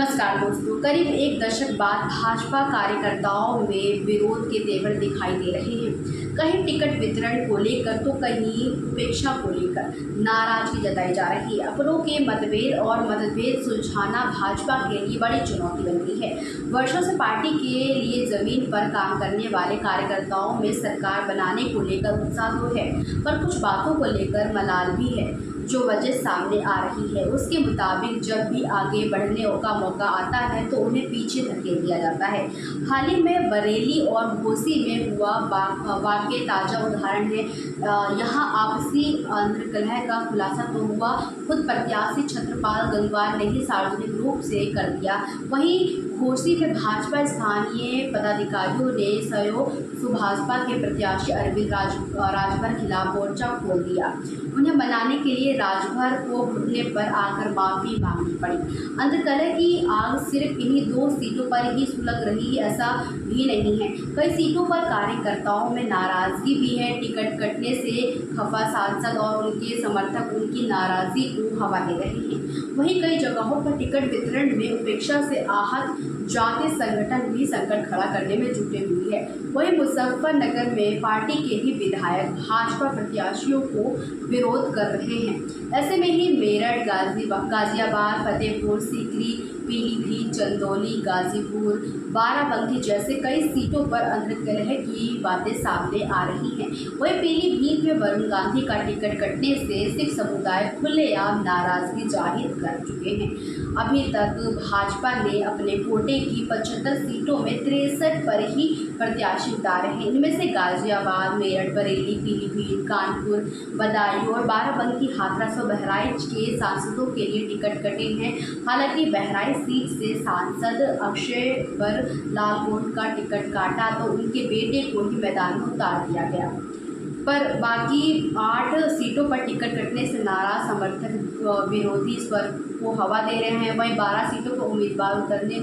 नमस्कार दोस्तों, करीब एक दशक बाद भाजपा कार्यकर्ताओं में विरोध के तेवर दिखाई दे रहे हैं। कहीं टिकट वितरण को लेकर तो कहीं उपेक्षा को लेकर नाराजगी जताई जा रही है। अपनों के मतभेद सुलझाना भाजपा के लिए बड़ी चुनौती बन गई है। वर्षों से पार्टी के लिए जमीन पर काम करने वाले कार्यकर्ताओं में सरकार बनाने को लेकर उत्साह तो है, पर कुछ बातों को लेकर मलाल भी है। जो वजह सामने आ रही है उसके मुताबिक जब भी आगे बढ़ने का मौका आता है तो उन्हें पीछे धकेल दिया जाता है। हाल ही में बरेली और घोसी में हुआ वाक़या ताज़ा उदाहरण है। यहाँ आपसी अंतर्कलह का खुलासा तो हुआ, खुद प्रत्याशी छत्रपाल गंगवार ने ही सार्वजनिक रूप से कर दिया। वहीं घोसी में भाजपा स्थानीय पदाधिकारियों ने भाजपा के प्रत्याशी अरविंद राजभर खिलाफ मोर्चा खोल दिया। उन्हें मनाने के लिए राजभर को घुटने पर आकर माफी मांगनी पड़ी। अंतर्कलह की आग सिर्फ इन्हीं 2 सीटों पर ही सुलग रही है ऐसा भी नहीं है। कई सीटों पर कार्यकर्ताओं में नाराजगी भी है। टिकट कटने से खफा सांसद और उनके समर्थक उनकी नाराजगी को हवा दे रहे हैं। वहीं कई जगहों पर टिकट वितरण में उपेक्षा से आहत जातीय संगठन भी संकट खड़ा करने में जुटे हुए हैं। वहीं मुजफ्फरनगर में पार्टी के ही विधायक भाजपा प्रत्याशियों को विरोध कर रहे हैं। ऐसे में ही मेरठ, गाजियाबाद, फतेहपुर सीकरी, पीलीभीत, चंदौली, गाजीपुर, बाराबंकी जैसे कई सीटों पर अंतर्कलह की बातें सामने आ रही हैं। वहीं पीलीभीत में वरुण गांधी का टिकट कटने से सिख समुदाय खुलेआम नाराजगी जाहिर कर चुके हैं। अभी तक भाजपा ने अपने कोटे की 75 सीटों में 63 पर ही प्रत्याशी उतारे हैं। इनमें से गाजियाबाद, मेरठ, बरेली, पीलीभीत, कानपुर, बदायूं और बाराबंकी, हाथरस और बहराइच के सांसदों के लिए टिकट कटे हैं। हालांकि बहराइच सीट से सांसद अक्षय बर लालकोट का टिकट काटा तो उनके बेटे को ही मैदान में उतार दिया गया, पर बाकी 8 सीटों पर टिकट कटने से नाराज समर्थक विरोधी स्वर को हवा दे रहे हैं। वहीं 12 सीटों पर उम्मीदवार उतरने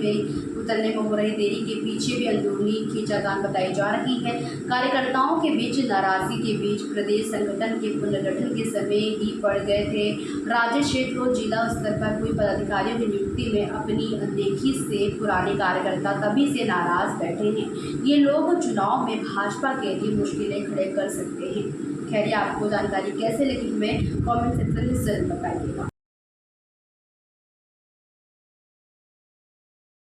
में हो रही देरी के पीछे भी अंदरूनी खींचातान बताई जा रही है। कार्यकर्ताओं के बीच नाराजगी के बीच प्रदेश संगठन के पुनर्गठन के समय ही पड़ गए थे। राज्य क्षेत्र और जिला स्तर पर हुई पदाधिकारियों की नियुक्ति में अपनी अनदेखी से पुराने कार्यकर्ता तभी से नाराज बैठे हैं। ये लोग चुनाव में भाजपा के लिए मुश्किलें खड़े कर सकते हैं। खैर, आपको जानकारी कैसे लगी हमें कमेंट सेक्शन में जरूर बताइएगा।